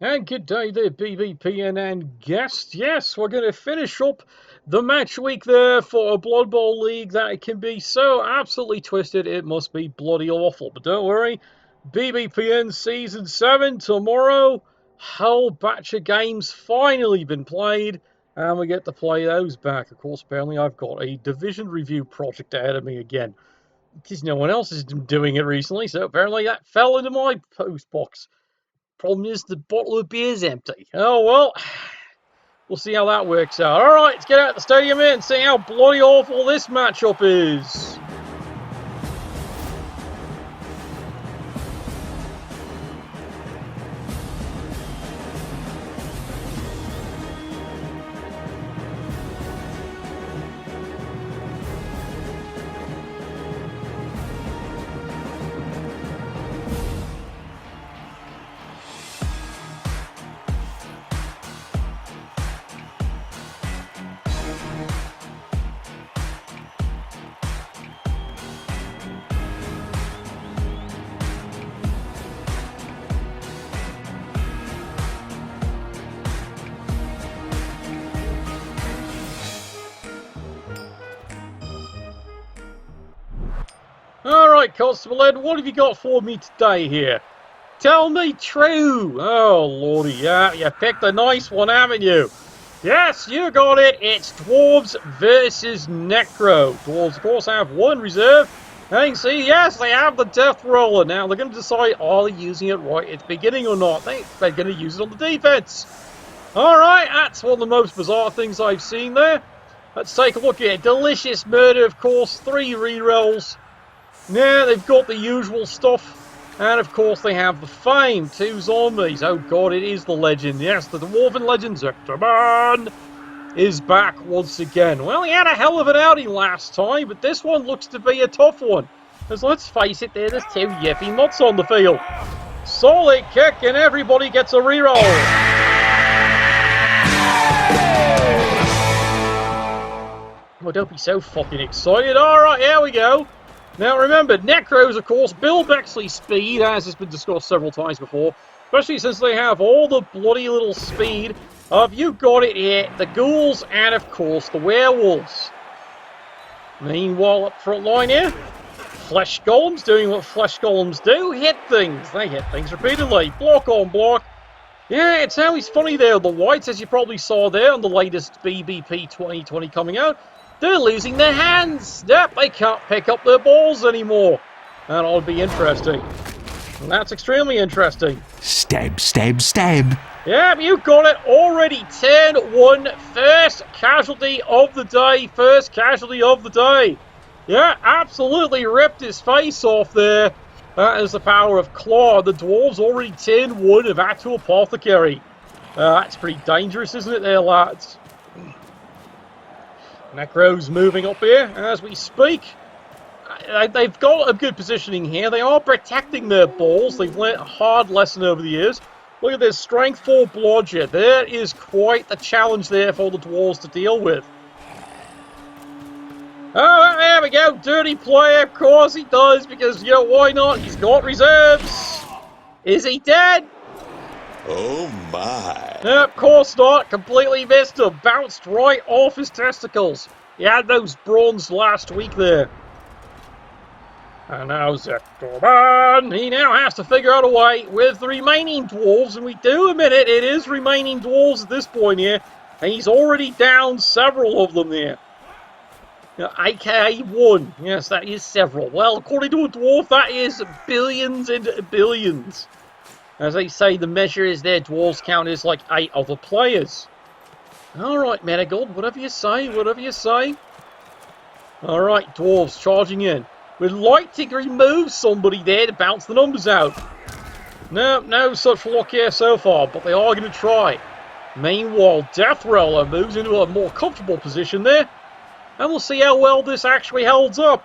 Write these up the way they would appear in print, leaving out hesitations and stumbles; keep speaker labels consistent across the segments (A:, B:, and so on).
A: And good day there, BBPN and guests. Yes, we're going to finish up the match week there for a Blood Bowl league that it can be so absolutely twisted, it must be bloody awful. But don't worry, BBPN Season 7 tomorrow, whole batch of games finally been played, and we get to play those back. Of course, apparently I've got a division review project ahead of me again, because no one else has been doing it recently, so apparently that fell into my post box. Problem is, the bottle of beer is empty. Oh, well, we'll see how that works out. All right, let's get out of the stadium here and see how bloody awful this matchup is. Alright, Constable Ed, what have you got for me today here? Tell me true! Oh, lordy, yeah, you picked a nice one, haven't you? Yes, you got it! It's Dwarves versus Necro. Dwarves, of course, have one reserve. And you can see, yes, they have the Death Roller. Now, they're going to decide, are they using it right at the beginning or not? They're going to use it on the defense. Alright, that's one of the most bizarre things I've seen there. Let's take a look here. Delicious Murder, of course, 3 rerolls. Yeah, they've got the usual stuff. And of course they have the Fame, 2 zombies. Oh god, it is the legend. Yes, the Dwarven legend, XXI is back once again. Well, he had a hell of an outing last time, but this one looks to be a tough one. Because let's face it, there's 2 yiffy mutts on the field. Solid kick and everybody gets a reroll. Well, don't be so fucking excited. Alright, here we go. Now remember, Necros, of course, Bill Bexley speed, as has been discussed several times before, especially since they have all the bloody little speed of, you got it here, the ghouls and, of course, the werewolves. Meanwhile, up front line here, Flesh Golems doing what Flesh Golems do, hit things. They hit things repeatedly, block on block. Yeah, it's always funny there, the whites, as you probably saw there on the latest BBP 2020 coming out, they're losing their hands. Yep, they can't pick up their balls anymore. That ought to be interesting. And that's extremely interesting.
B: Stab, stab, stab.
A: Yep, you got it already. 10-1. First casualty of the day. First casualty of the day. Yeah, absolutely ripped his face off there. That is the power of Claw. The Dwarves already 10-1 of Actual Apothecary. That's pretty dangerous, isn't it there, lads? Necro's moving up here as we speak. They've got a good positioning here. They are protecting their balls. They've learnt a hard lesson over the years. Look at this, strength 4 blodger. There is quite the challenge there for the Dwarves to deal with. Oh, there we go. Dirty play, of course he does, because, you know, why not? He's got reserves. Is he dead?
B: Oh my.
A: No, of course not. Completely missed him. Bounced right off his testicles. He had those bronze last week there. And now XXI, he now has to figure out a way with the remaining dwarves, and we do admit it, it is remaining dwarves at this point here, and he's already down several of them there. AKA 1. Yes, that is several. Well, according to a dwarf, that is billions and billions. As they say, the measure is their dwarves count is like 8 other players. Alright, Medigold, whatever you say, whatever you say. Alright, dwarves charging in. We'd like to remove somebody there to bounce the numbers out. No such luck here so far, but they are going to try. Meanwhile, Death Roller moves into a more comfortable position there. And we'll see how well this actually holds up.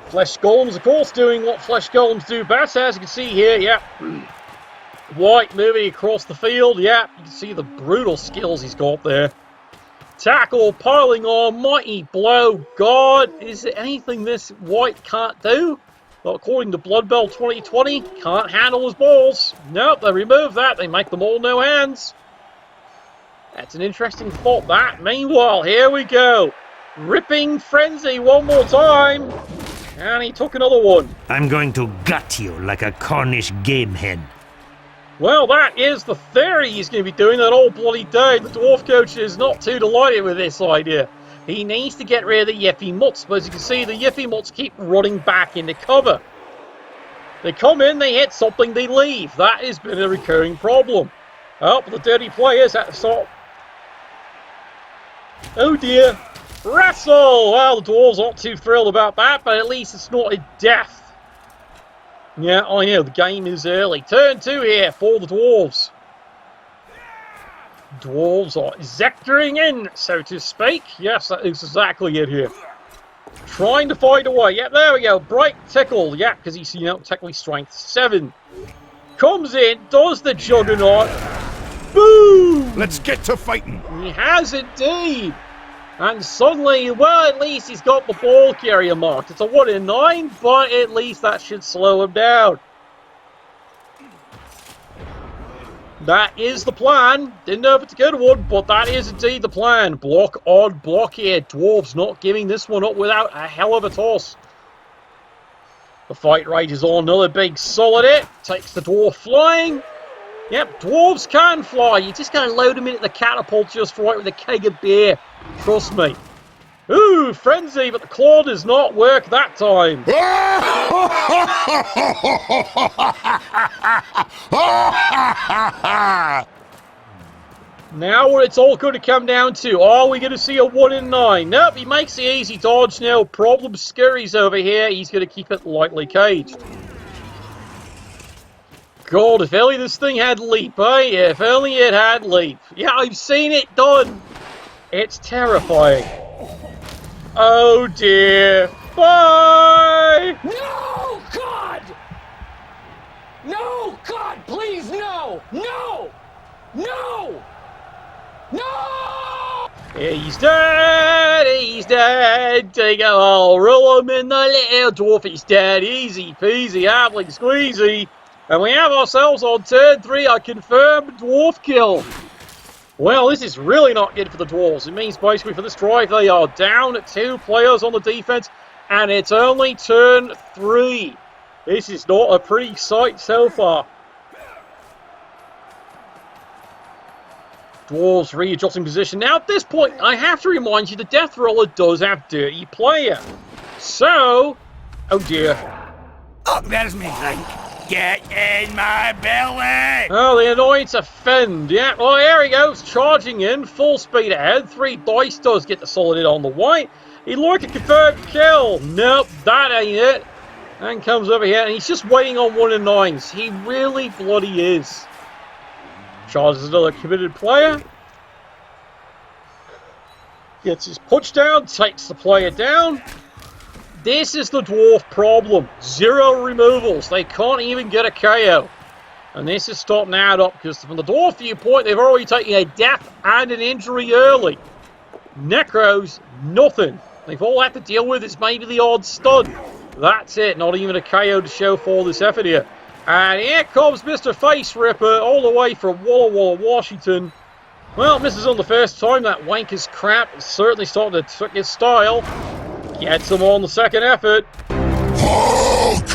A: Flesh Golems, of course, doing what Flesh Golems do best, as you can see here, yeah. White moving across the field, yeah. You can see the brutal skills he's got there. Tackle, piling on, mighty blow. God, is there anything this White can't do? But according to Blood Bell 2020, can't handle his balls. Nope, they remove that. They make them all no hands. That's an interesting thought, that. Meanwhile, here we go. Ripping Frenzy one more time. And he took another one.
C: I'm going to gut you like a Cornish game hen.
A: Well, that is the theory he's going to be doing that all bloody day. The dwarf coach is not too delighted with this idea. He needs to get rid of the Yiffy Mutts, but as you can see, the Yiffy Mutts keep running back into cover. They come in, they hit something, they leave. That has been a recurring problem. Oh, the dirty players at the start. Oh dear. Wrestle! Well, the dwarves aren't too thrilled about that, but at least it's not a death. Yeah, I know, the game is early. Turn 2 here for the dwarves. Dwarves are zectoring in, so to speak. Yes, that is exactly it here. Trying to find a way. Yep, there we go. Bright Tickle. Yeah, because he's, technically strength 7. Comes in, does the juggernaut. Boom!
D: Let's get to fighting.
A: He has indeed. And suddenly, well, at least he's got the ball carrier marked. It's a 1 in 9, but at least that should slow him down. That is the plan. Didn't know if it's a good one, but that is indeed the plan. Block on block here. Dwarves not giving this one up without a hell of a toss. The fight rages on. Another big solid hit. Takes the dwarf flying. Yep, dwarves can fly. You just gotta load them into the catapult just right with a keg of beer. Trust me. Ooh, frenzy, but the claw does not work that time. Now what it's all going to come down to, are we going to see a 1 in 9? Nope, he makes the easy dodge. No problem. Scurries over here. He's going to keep it lightly caged. God, if only this thing had leap, eh? If only it had leap. Yeah, I've seen it done. It's terrifying. Oh dear. Bye!
E: No, God! No, God, please, no! No! No! No!
A: He's dead! He's dead! Take a hole, roll him in the little dwarf. He's dead. Easy peasy, halfling squeezy. And we have ourselves on turn 3 a confirmed dwarf kill. Well, this is really not good for the dwarves. It means basically for this drive they are down 2 players on the defense, and it's only turn 3. This is not a pretty sight so far. Dwarves readjusting position. Now at this point, I have to remind you the Death Roller does have Dirty Player. So, oh dear.
D: Oh, there's me drink. Get in my belly!
A: Oh, the annoyance offend. Yeah, well, here he goes, charging in, full speed ahead. 3 dice does get the solid hit on the white. He look a confirmed kill. Nope, that ain't it. And comes over here, and he's just waiting on 1 in 9s. He really bloody is. Charges another committed player. Gets his punch down, takes the player down. This is the dwarf problem. 0 removals. They can't even get a KO. And this is starting to add up because from the dwarf viewpoint, they've already taken a death and an injury early. Necros, nothing. They've all had to deal with is maybe the odd stun. That's it. Not even a KO to show for all this effort here. And here comes Mr. Face Ripper all the way from Walla Walla, Washington. Well, misses on the first time. That wanker's crap is certainly starting to trick his style. Gets him on the second effort.
B: Hulk!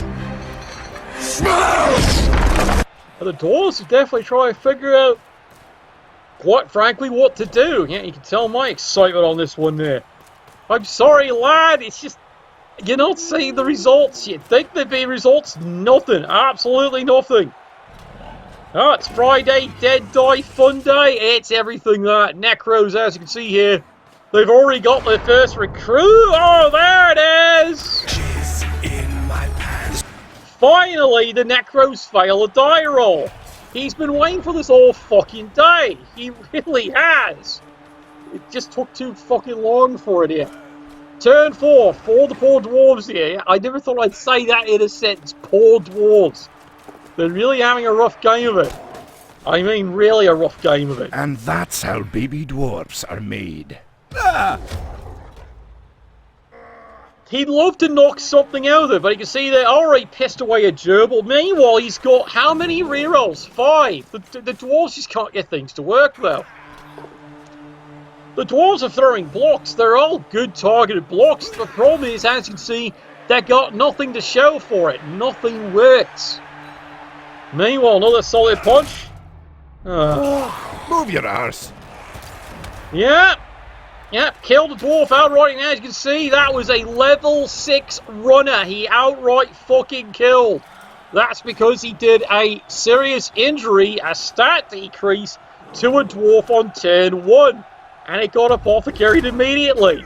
B: Smash!
A: The Dwarves are definitely trying to figure out, quite frankly, what to do. Yeah, you can tell my excitement on this one there. I'm sorry, lad. It's just, you're not seeing the results. You'd think there'd be results. Nothing. Absolutely nothing. Oh, it's Friday, Dead Die Fun Day. It's everything that. Necros, as you can see here, they've already got their first recruit. Oh, there it is.
D: Jizz in my pants.
A: Finally, the Necros fail a die roll. He's been waiting for this all fucking day. He really has. It just took too fucking long for it here. Turn 4 for the poor dwarves here. I never thought I'd say that in a sentence. Poor dwarves. They're really having a rough game of it. I mean, really a rough game of it.
D: And that's how baby dwarfs are made.
A: He'd love to knock something out of it, but you can see they already pissed away a gerbil. Meanwhile, he's got how many rerolls? 5. The dwarves just can't get things to work, though. The dwarves are throwing blocks. They're all good targeted blocks. The problem is, as you can see, they got nothing to show for it. Nothing works. Meanwhile, another solid punch.
D: Move your arse.
A: Yep, killed the dwarf outright, and as you can see, that was a level 6 runner he outright fucking killed. That's because he did a serious injury, a stat decrease, to a dwarf on turn 1. And it got apothecarried immediately.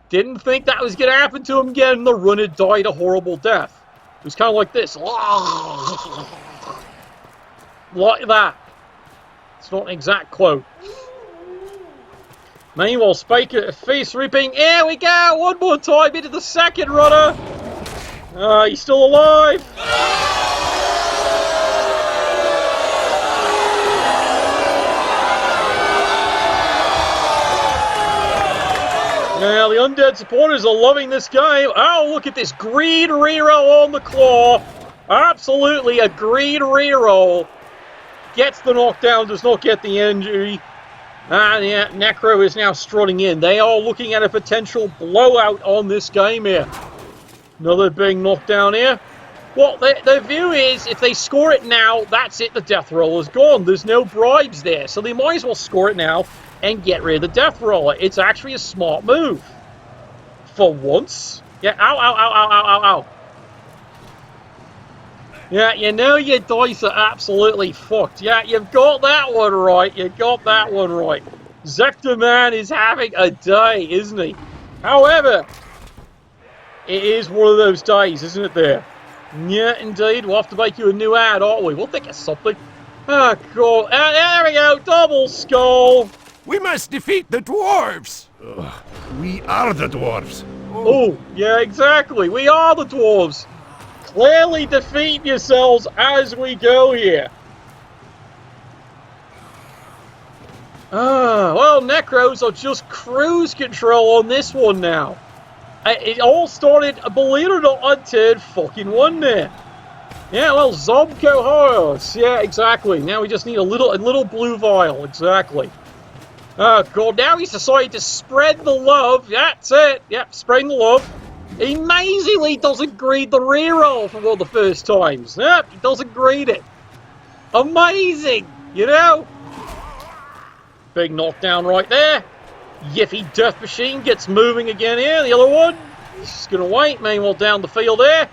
A: Didn't think that was going to happen to him again, and the runner died a horrible death. It was kind of like this. Like that. It's not an exact quote. Meanwhile, Spiker face ripping. Here we go! One more time into the second runner. He's still alive. Now, the Undead supporters are loving this game. Oh, look at this green reroll on the claw. Absolutely a green reroll. Gets the knockdown, does not get the injury. And yeah, Necro is now strutting in. They are looking at a potential blowout on this game here. Another big knockdown here. Well, their view is, if they score it now, that's it, the death roll is gone. There's no bribes there, so they might as well score it now and get rid of the death roller. It's actually a smart move. For once. Yeah, ow, ow, ow, ow, ow, ow, ow. Yeah, you know your dice are absolutely fucked. Yeah, you've got that one right. You got that one right. Zector Man is having a day, isn't he? However, it is one of those days, isn't it there? Yeah, indeed. We'll have to make you a new ad, aren't we? We'll think of something. Oh, cool. There we go. Double skull.
D: We must defeat the dwarves.
B: We are the dwarves.
A: Oh, yeah, exactly. We are the dwarves. Clearly defeat yourselves as we go here. Well, Necros are just cruise control on this one now. It all started, believe it or not, on turn fucking 1 there. Yeah, well, Zomco Horus. Yeah, exactly. Now we just need a little blue vial. Exactly. Oh, God. Now he's decided to spread the love. That's it. Yep, spreading the love. He amazingly doesn't greed the reroll for one of the first times. Yep, he doesn't greed it. Amazing, you know? Big knockdown right there. Yiffy Death Machine gets moving again here. The other one, he's just going to wait. Meanwhile, down the field there.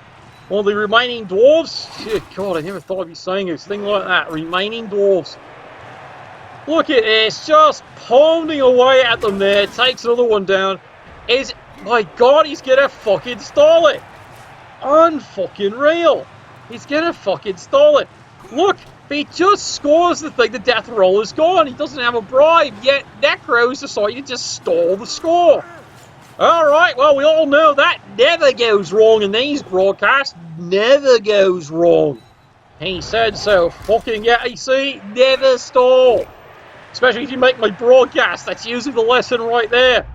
A: One of the remaining dwarves. Shit, God, I never thought I'd be saying a thing like that. Remaining dwarves. Look at this, just pounding away at them there. Takes another one down. My God, he's gonna fucking stall it. Unfucking real. He's gonna fucking stall it. Look, if he just scores the thing, the death roll is gone. He doesn't have a bribe, yet Necro's decided to just stall the score. Alright, well, we all know that never goes wrong in these broadcasts. Never goes wrong. He said so. Fucking, yeah, you see? Never stall. Especially if you make my broadcast. That's usually the lesson right there.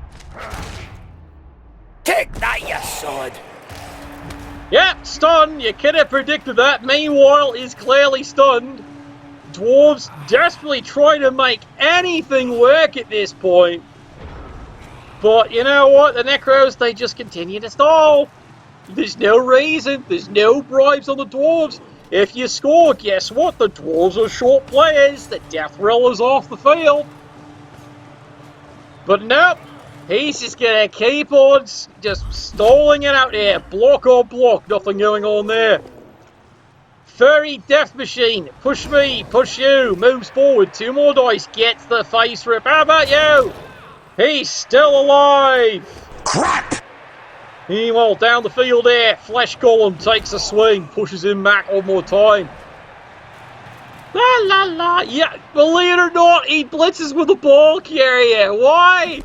D: Take that, you sod.
A: Yep, stunned. You could have predicted that. Meanwhile, he's clearly stunned. Dwarves desperately trying to make anything work at this point. But you know what? The Necros, they just continue to stall. There's no reason. There's no bribes on the Dwarves. If you score, guess what? The Dwarves are short players. The death roll is off the field. But nope. He's just going to keep on just stalling it out here. Block on block. Nothing going on there. Furry Death Machine. Push me. Push you. Moves forward. 2 more dice. Gets the face rip. How about you? He's still alive.
B: Crap!
A: Meanwhile, down the field there. Flesh Golem takes a swing. Pushes him back one more time. La la la. Yeah, believe it or not, he blitzes with a ball carrier. Why?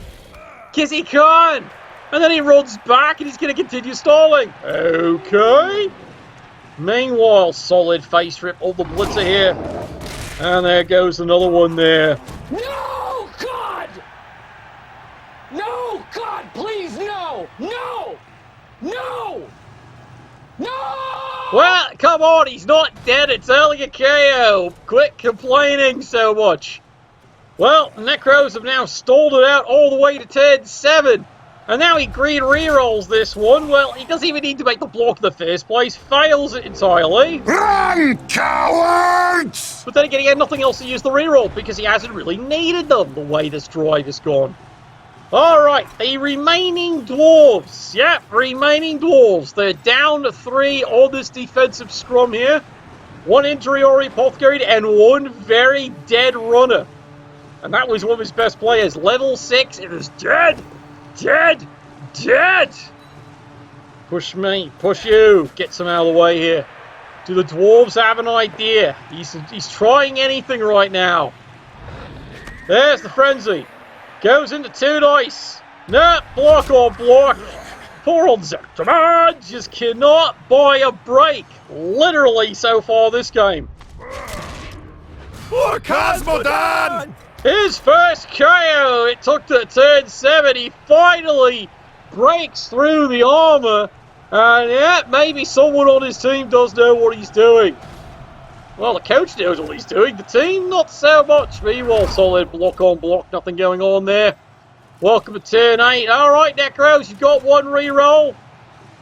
A: Because he can. And then he runs back and he's going to continue stalling. Okay. Meanwhile, solid face rip of the blitzer here. And there goes another one there.
E: No, God! No, God, please, no! No!
A: Well, come on, he's not dead, it's only a KO. Quit complaining so much. Well, the Necros have now stalled it out all the way to turn 7. And now he green rerolls this one. Well, he doesn't even need to make the block in the first place. Fails it entirely.
B: Run, cowards!
A: But then again, he had nothing else to use the reroll because he hasn't really needed them the way this drive has gone. Alright, the remaining Dwarves. Yep, remaining Dwarves. They're down to 3 on this defensive scrum here. 1 injury already apothecaried and 1 very dead runner. And that was one of his best players. Level 6, it is dead! Dead! Dead! Push me, push you. Get some out of the way here. Do the Dwarves have an idea? He's trying anything right now. There's the frenzy. Goes into 2 dice. Nah, block on block. Poor old XXI just cannot buy a break. Literally so far this game.
B: For Cosmodan!
A: His first KO. It took to turn 7. He finally breaks through the armor. And yeah, maybe someone on his team does know what he's doing. Well, the coach knows what he's doing. The team, not so much. Meanwhile, solid block on block. Nothing going on there. Welcome to turn 8. Alright, Necros, you've got 1 reroll.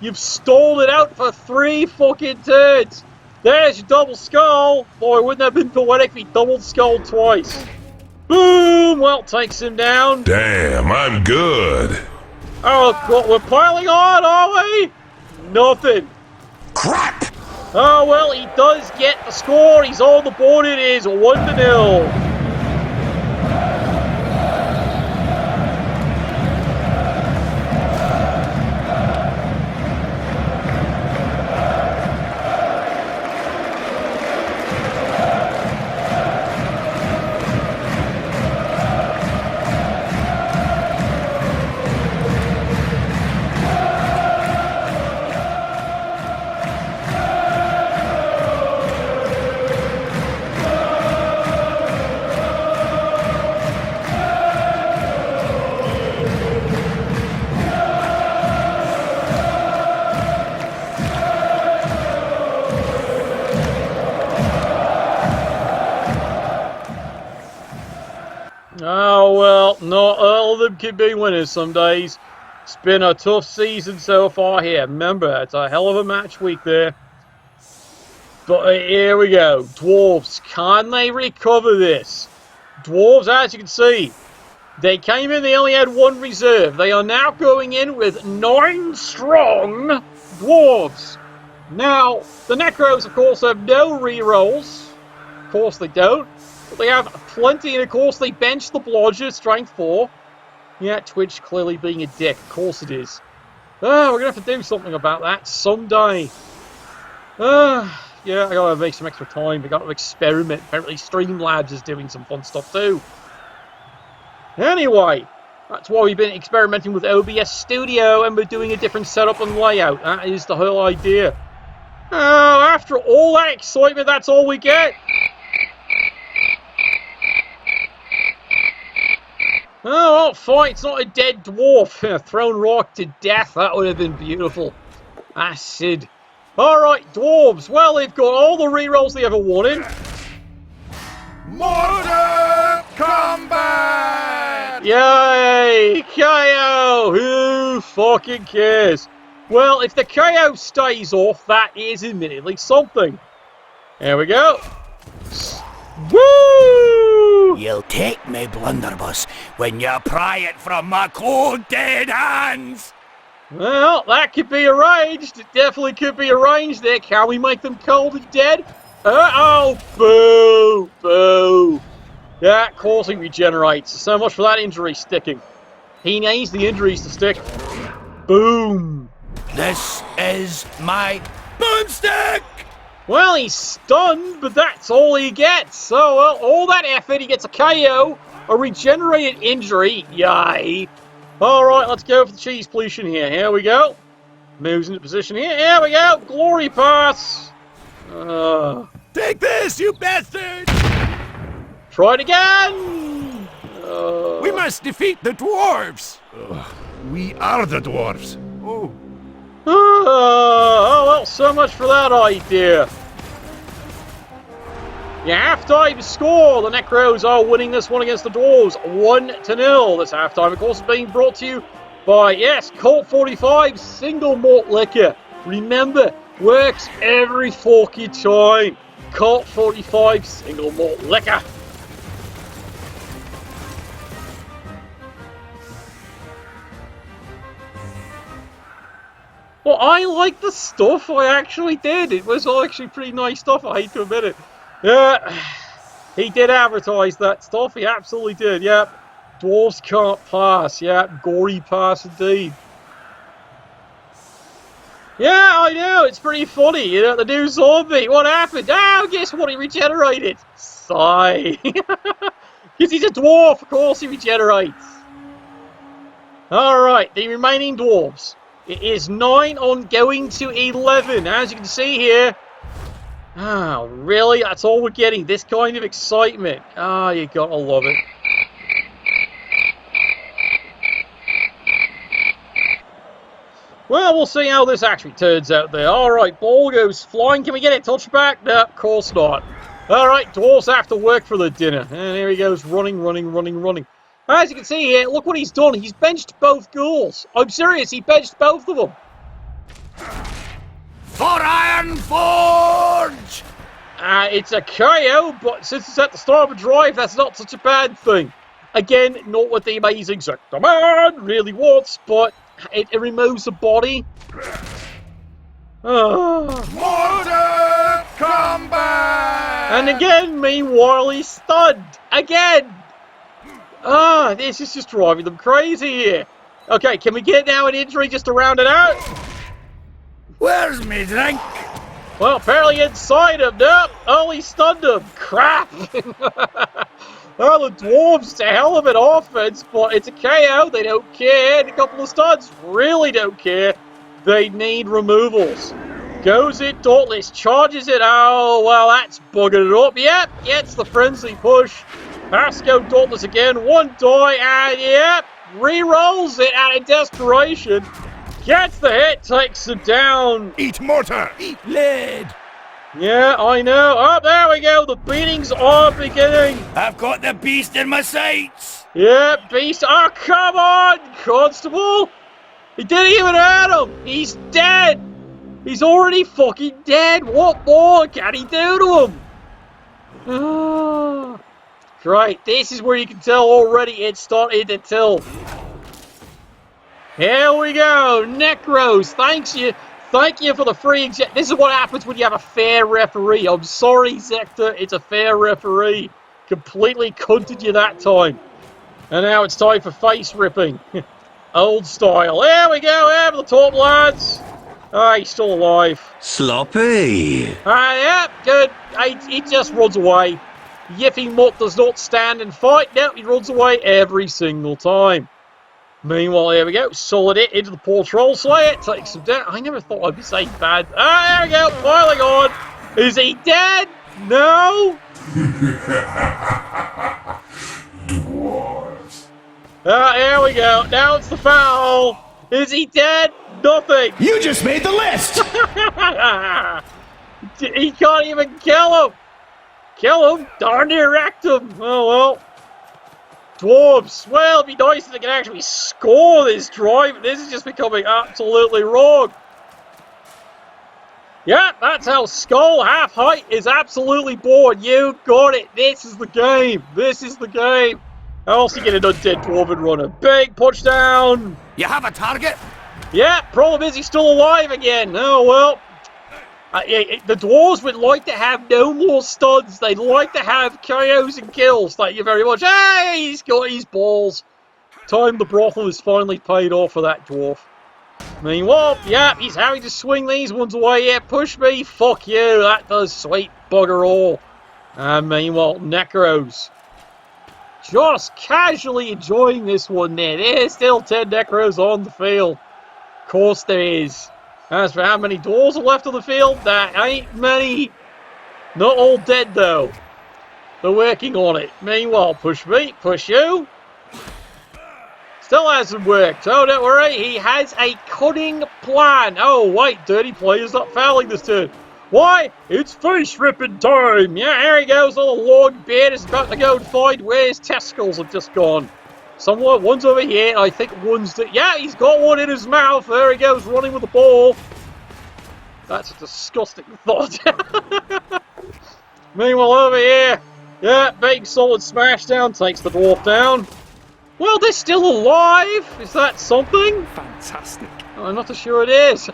A: You've stalled it out for 3 fucking turns. There's your double skull. Boy, wouldn't that have been poetic if he doubled skull twice. Boom! Well, takes him down.
B: Damn, I'm good.
A: Oh, God, we're piling on, are we? Nothing.
B: Crap!
A: Oh, well, he does get the score. He's on the board. It is 1-0. Oh, well, not all of them can be winners some days. It's been a tough season so far here. Remember, it's a hell of a match week there. But here we go. Dwarves, can they recover this? Dwarves, as you can see, they came in, they only had 1 reserve. They are now going in with 9 strong Dwarves. Now, the Necros, of course, have no rerolls. Of course they don't. But they have plenty, and of course they bench the Blodger, strength 4. Yeah, Twitch clearly being a dick. Of course it is. We're going to have to do something about that someday. Yeah, I gotta make some extra time. I gotta experiment. Apparently Streamlabs is doing some fun stuff too. Anyway, that's why we've been experimenting with OBS Studio and we're doing a different setup and layout. That is the whole idea. Oh, after all that excitement, that's all we get. Oh, fine, it's not a dead dwarf. Thrown rock to death, that would have been beautiful. Acid. Alright, Dwarves. Well, they've got all the rerolls they ever wanted.
B: Mortar combat!
A: Yay! KO! Who fucking cares? Well, if the KO stays off, that is admittedly something. There we go. Woo!
D: You'll take me, blunderbuss, when you pry it from my cold dead hands!
A: Well, that could be arranged. It definitely could be arranged there. Can we make them cold and dead? Oh, boo! Boo! Yeah, of course he regenerates. So much for that injury sticking. He needs the injuries to stick. Boom!
D: This is my boomstick!
A: Well, he's stunned, but that's all he gets. So, well, all that effort, he gets a KO, a regenerated injury. Yay! Alright, let's go for the cheese pollution here. Here we go. Moves into position here. Here we go. Glory pass.
D: Take this, you bastard!
A: Try it again.
D: We must defeat the dwarves!
B: We are the dwarves.
A: Oh, well, so much for that idea. Your half-time score. The Necros are winning this one against the Dwarves 1-0. This half-time, of course, is being brought to you by, yes, Colt 45 single malt liquor. Remember, works every fucking time. Colt 45 single malt liquor. Well, I like the stuff. I actually did. It was actually pretty nice stuff. I hate to admit it. Yeah, he did advertise that stuff. He absolutely did. Yep. Dwarves can't pass. Yep. Gory pass indeed. Yeah, I know. It's pretty funny. You know, the new zombie. What happened? Oh, guess what? He regenerated. Sigh. Because he's a dwarf. Of course he regenerates. Alright, the remaining dwarves. It is 9 on going to 11. As you can see here. Oh, really? That's all we're getting? This kind of excitement. Ah, you gotta love it. Well, we'll see how this actually turns out there. Alright, ball goes flying. Can we get it? Touchback? No, of course not. Alright, dwarves have to work for the dinner. And here he goes, running. As you can see here, look what he's done. He's benched both ghouls. I'm serious, he benched both of them.
D: For Iron Forge!
A: It's a KO, but since it's at the start of a drive, that's not such a bad thing. Again, not what the amazing Sector Man really wants, but it removes the body.
B: Mortar combat!
A: And again, meanwhile, he's stunned. Again! This is just driving them crazy here. Okay, can we get now an injury just to round it out?
D: Where's me drink?
A: Well, apparently inside him. Nope. Oh, he stunned him. Crap. Well, the Dwarves, it's a hell of an offense, but it's a KO. They don't care. And a couple of stuns really don't care. They need removals. Goes it, Dauntless, charges it. Oh, well, that's bugging it up. Yep, gets the frenzy push. Has to go Dauntless again. One die, and yep, re-rolls it out of desperation. Gets the hit, takes it down.
B: Eat mortar!
D: Eat lead!
A: Yeah, I know. Oh, there we go. The beatings are beginning.
D: I've got the beast in my sights!
A: Yeah, beast. Oh, come on, Constable. He didn't even hurt him. He's dead. He's already fucking dead. What more can he do to him? Ah. Right, this is where you can tell already it's starting to tilt. Here we go, Necros. Thank you for the free inject. This is what happens when you have a fair referee. I'm sorry, Zector, it's a fair referee. Completely cunted you that time. And now it's time for face ripping. Old style. There we go, have the top lads. Ah, he's still alive.
C: Sloppy.
A: Yeah, good. He just runs away. Yiffy Mutt does not stand and fight. No, he runs away every single time. Meanwhile, here we go. Solid hit into the Patrol Slayer. Takes him down. I never thought I'd be saying bad. There we go. Piling on. Is he dead? No.
B: Dwarves.
A: Here we go. Now it's the foul. Is he dead? Nothing.
E: You just made the list!
A: He can't even kill him. Kill him? Darn near wrecked him. Oh, well. Dwarves. Well, it'd be nice if they could actually score this drive. This is just becoming absolutely wrong. Yeah, that's how Skull Half Height is absolutely born. You got it. This is the game. This is the game. How else you get an undead dwarven runner? Big punch down.
D: You have a target?
A: Yeah, problem is he's still alive again. Oh, well. The Dwarves would like to have no more stuns. They'd like to have KOs and kills. Thank you very much. Hey, he's got his balls. Time the brothel is finally paid off for that dwarf. Meanwhile, yeah, he's having to swing these ones away. Yeah, push me. Fuck you. That does sweet bugger all. And meanwhile, Necros. Just casually enjoying this one there. There's still 10 Necros on the field. Of course there is. As for how many dwarves are left on the field, that ain't many. Not all dead, though. They're working on it. Meanwhile, push me, push you. Still hasn't worked. Oh, don't worry. He has a cunning plan. Oh, wait. Dirty player's not fouling this turn. Why? It's face ripping time. Yeah, here he goes. All the long beard is about to go and find where his testicles have just gone. Somewhat. One's over here. I think one's... Yeah, he's got one in his mouth. There he goes, running with the ball. That's a disgusting thought. Meanwhile, over here. Yeah, big solid smashdown. Takes the dwarf down. Well, they're still alive. Is that something?
C: Fantastic.
A: I'm not too sure it is.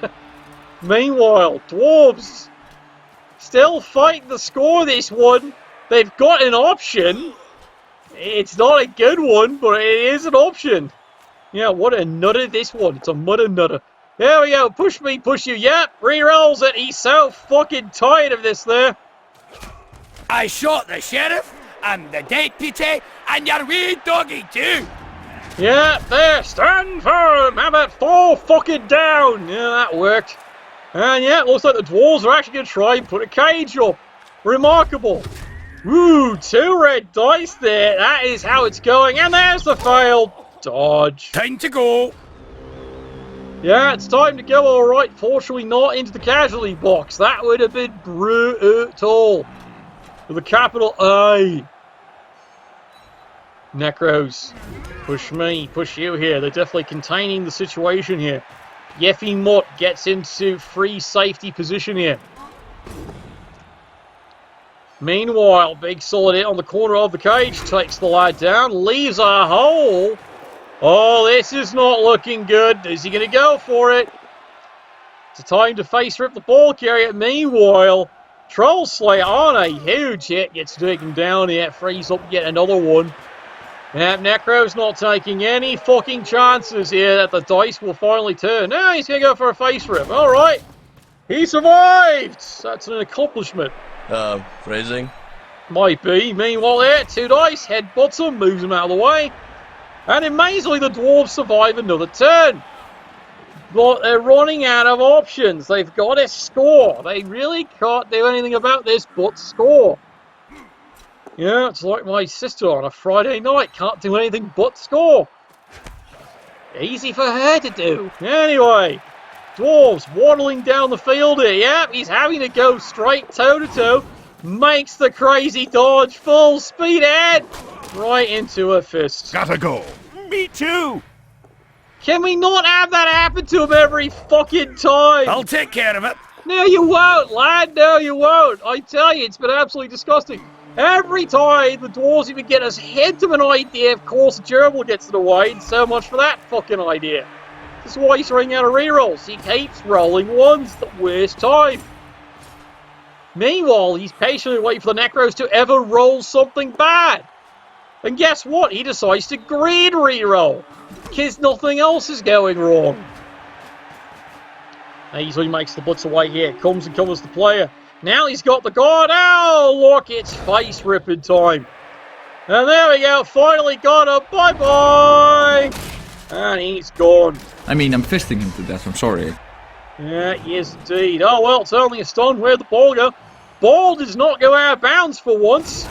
A: Meanwhile, dwarves still fighting the score this one. They've got an option. It's not a good one, but it is an option. Yeah, what a nutter this one. It's a mudder nutter. There we go. Push me, push you. Yep, re-rolls it. He's so fucking tired of this there.
D: I shot the sheriff, and the deputy, and your wee doggy too.
A: Yeah, there. Stand firm. How about 4 fucking down? Yeah, that worked. And yeah, it looks like the dwarves are actually going to try and put a cage up. Remarkable. Ooh, 2 red dice there. That is how it's going. And there's the failed dodge.
D: Time to go.
A: Yeah, it's time to go, all right. Fortunately not into the casualty box. That would have been brutal. With a capital I. Necros. Push me, push you here. They're definitely containing the situation here. Yeffy Mutt gets into free safety position here. Meanwhile, big solid hit on the corner of the cage. Takes the lad down. Leaves a hole. Oh, this is not looking good. Is he going to go for it? It's a time to face rip the ball carrier. Meanwhile, Troll Slayer on a huge hit. Gets taken down here. Frees up yet another one. Yeah, Necro's not taking any fucking chances here that the dice will finally turn. Now he's going to go for a face rip. All right. He survived. That's an accomplishment.
F: Phrasing?
A: Might be. Meanwhile there, 2 dice. Headbutts him. Moves him out of the way. And amazingly, the dwarves survive another turn. But they're running out of options. They've got to score. They really can't do anything about this but score. Yeah, it's like my sister on a Friday night. Can't do anything but score. Easy for her to do. Anyway, dwarves waddling down the field here. Yep, he's having to go straight toe-to-toe. Makes the crazy dodge. Full speed ahead. Right into a fist.
B: Gotta go.
C: Me too.
A: Can we not have that happen to him every fucking time?
D: I'll take care of it.
A: No, you won't, lad. No, you won't. I tell you, it's been absolutely disgusting. Every time the dwarves even get a hint of an idea, of course, the gerbil gets in the way, and so much for that fucking idea. This is why he's running out of rerolls. He keeps rolling ones the worst time. Meanwhile, he's patiently waiting for the Necros to ever roll something bad. And guess what? He decides to green reroll. Because nothing else is going wrong. Easily makes the butts away here. Comes and covers the player. Now he's got the guard. Oh, look, it's face ripping time. And there we go. Finally got him. Bye-bye. And he's gone.
G: I mean, I'm fisting him to death. I'm sorry.
A: Yeah, yes, indeed. Oh, well, it's only a stun. Where'd the ball go? Ball does not go out of bounds for once.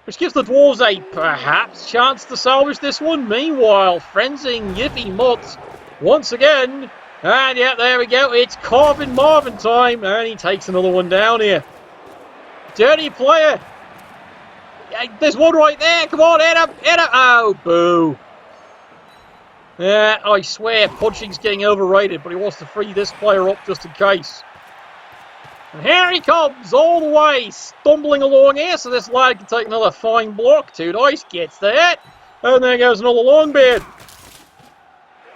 A: Which gives the dwarves a perhaps chance to salvage this one. Meanwhile, frenzying Yiffy Mutts once again. And yeah, there we go. It's Carvin Marvin time. And he takes another one down here. Dirty player. Yeah, there's one right there. Come on, hit him. Hit him. Oh, boo. Yeah, I swear punching's getting overrated, but he wants to free this player up just in case. And here he comes all the way, stumbling along here, so this lad can take another fine block. 2 dice, gets the hit, and there goes another Longbeard.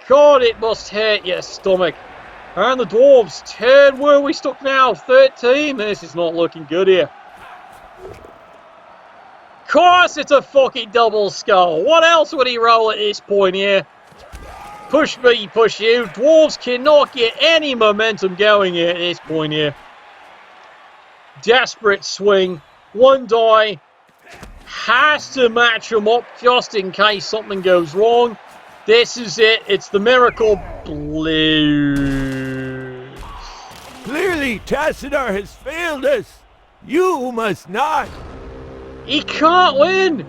A: God, it must hurt your stomach. And the dwarves turn. Where are we stuck now? 13. This is not looking good here. Of course it's a fucking double skull. What else would he roll at this point here? Push me, push you. Dwarves cannot get any momentum going here at this point here. Desperate swing. 1 die. Has to match them up just in case something goes wrong. This is it. It's the Miracle Blues.
C: Clearly, Tassadar has failed us. You must not.
A: He can't win.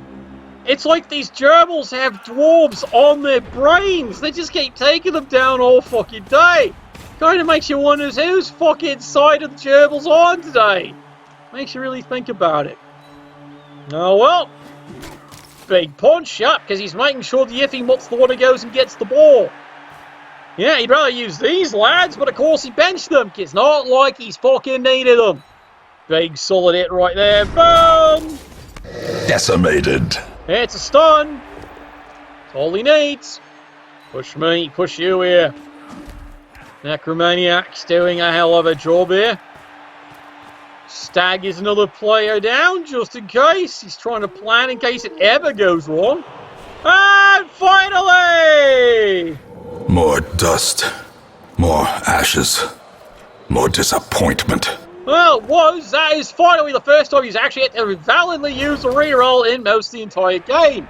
A: It's like these gerbils have dwarves on their brains. They just keep taking them down all fucking day. Kind of makes you wonder whose fucking side of the gerbils on today. Makes you really think about it. Oh well. Big punch, yeah, because he's making sure the Iffy Mutt's the one who goes and gets the ball. Yeah, he'd rather use these lads, but of course he benched them. It's not like he's fucking needed them. Big solid hit right there. Boom!
B: Decimated.
A: It's a stun. That's all he needs. Push me, push you here. Necromaniac's doing a hell of a job here. Stag is another player down, just in case. He's trying to plan in case it ever goes wrong. And finally!
B: More dust. More ashes. More disappointment.
A: Well, that is finally the first time he's actually had to validly use a reroll in most of the entire game.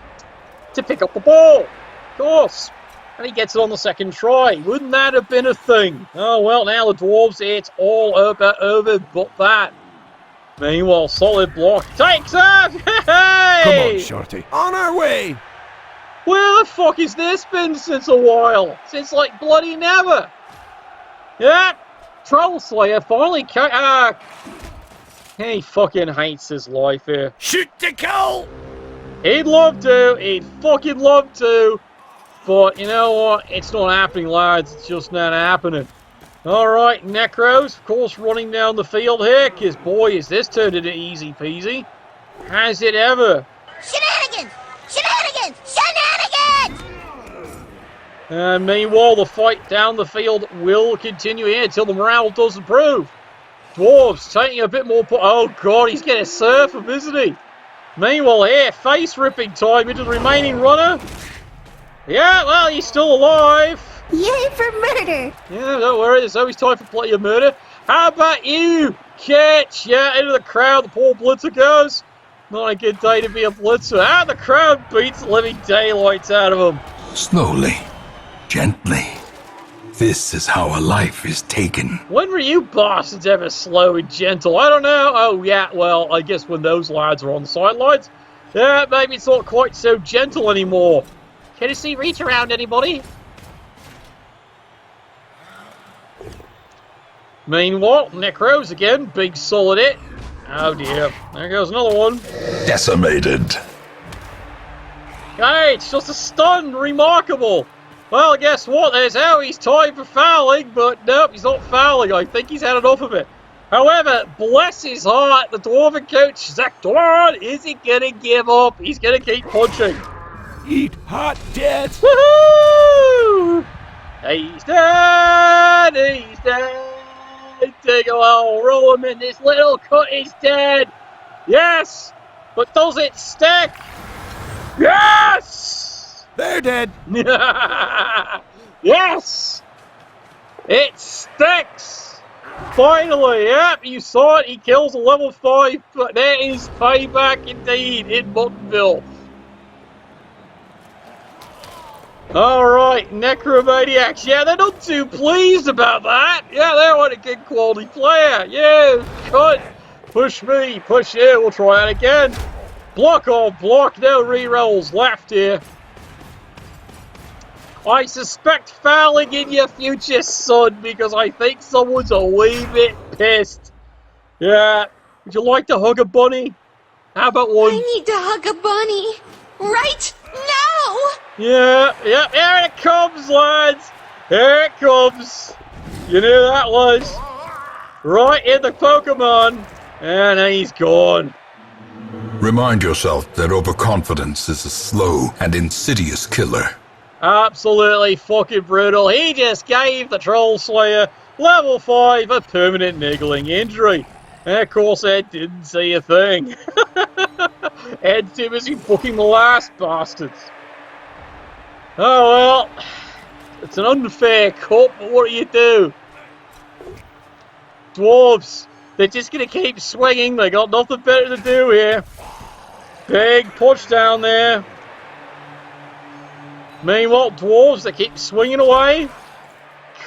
A: To pick up the ball. Of course. And he gets it on the second try. Wouldn't that have been a thing? Oh, well, now the Dwarves, it's all over but that. Meanwhile, solid block takes it! Hey!
D: Come on, Shorty. On our way!
A: Where the fuck has this been since a while? Since, like, bloody never. Yeah, Troll Slayer finally he fucking hates his life here.
D: Shoot to kill!
A: He'd love to. He'd fucking love to. But, you know what? It's not happening, lads. It's just not happening. Alright, Necros, of course, running down the field here, because, boy, is this turned into easy peasy. Has it ever?
F: Shenanigans! Shenanigans! Shenanigans!
A: And meanwhile, the fight down the field will continue here until the morale does improve. Dwarves taking a bit more... Oh, God, he's getting a surf him, isn't he? Meanwhile, here, face-ripping time into the remaining runner. Yeah, well, he's still alive.
F: Yay for murder!
A: Yeah, don't worry, there's always time for plenty of murder. How about you, Catch? Yeah, into the crowd, the poor blitzer goes. Not a good day to be a blitzer. Ah, the crowd beats the living daylights out of him.
B: Slowly. Gently. This is how a life is taken.
A: When were you bastards ever slow and gentle? I don't know. Oh, yeah, well, I guess when those lads are on the sidelines. Yeah, maybe it's not quite so gentle anymore. Can you see reach around anybody? Meanwhile, Necros again, big solid hit. Oh dear, there goes another one.
B: Decimated.
A: Hey, it's just a stun, remarkable. Well, guess what, there's how he's tied for fouling, but nope, he's not fouling. I think he's had enough of it. However, bless his heart, the Dwarven coach, Zach Dorn, isn't going to give up. He's going to keep punching.
D: Eat hot dead!
A: Woohoo! He's dead! He's dead! Take a while, roll him in this little cut, he's dead! Yes! But does it stick? Yes!
D: They're dead!
A: Yes! It sticks! Finally, yep, you saw it, he kills a level 5, but there is payback indeed in Muttonville. Alright, Necromaniacs. Yeah, they're not too pleased about that. Yeah, they want a good quality player. Yeah, cut. Push me, push you. We'll try it again. Block or block. No rerolls left here. I suspect fouling in your future, son, because I think someone's a wee bit pissed. Yeah. Would you like to hug a bunny? How about one?
F: I need to hug a bunny. Right now!
A: Yeah, here it comes, lads! Here it comes! You knew that was. Right in the Pokemon, and he's gone.
B: Remind yourself that overconfidence is a slow and insidious killer.
A: Absolutely fucking brutal. He just gave the Troll Slayer level 5 a permanent niggling injury. And of course, Ed didn't see a thing. Ed's too busy booking the last bastards. Oh well, it's an unfair cut, but what do? Dwarves, they're just going to keep swinging. They got nothing better to do here. Big push down there. Meanwhile, Dwarves, they keep swinging away.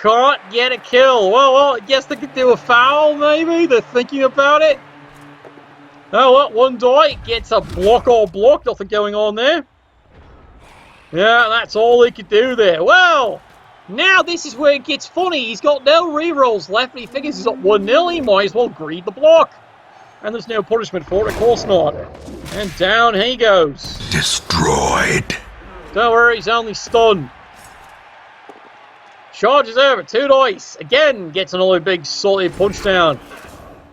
A: Can't get a kill. Well, I guess they could do a foul, maybe. They're thinking about it. Oh, well, one die gets a block or block. Nothing going on there. Yeah, that's all he could do there. Well, now this is where it gets funny. He's got no rerolls left, but he figures he's up 1-0. He might as well greed the block. And there's no punishment for it, of course not. And down he goes.
B: Destroyed.
A: Don't worry, he's only stunned. Charges over, 2 dice. Again, gets another big solid punch down.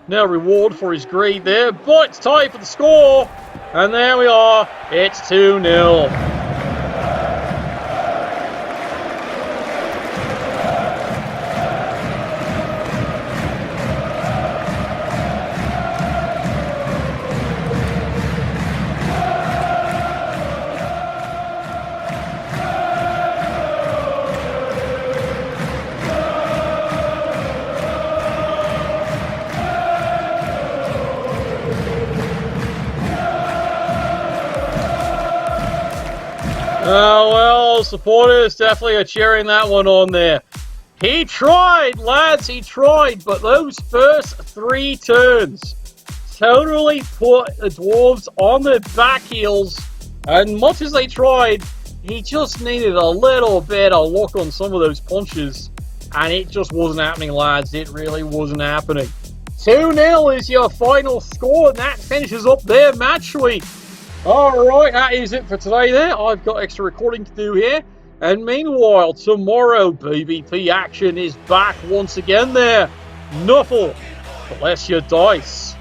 A: No reward for his greed there, but it's tied for the score. And there we are, it's 2-0. Oh, well, supporters definitely are cheering that one on there. He tried, lads, he tried, but those first 3 turns totally put the Dwarves on their back heels. And much as they tried, he just needed a little bit of luck on some of those punches. And it just wasn't happening, lads. It really wasn't happening. 2-0 is your final score, and that finishes up their match week. Alright, that is it for today there. I've got extra recording to do here. And meanwhile, tomorrow, BBP action is back once again there. Nuffle, bless your dice.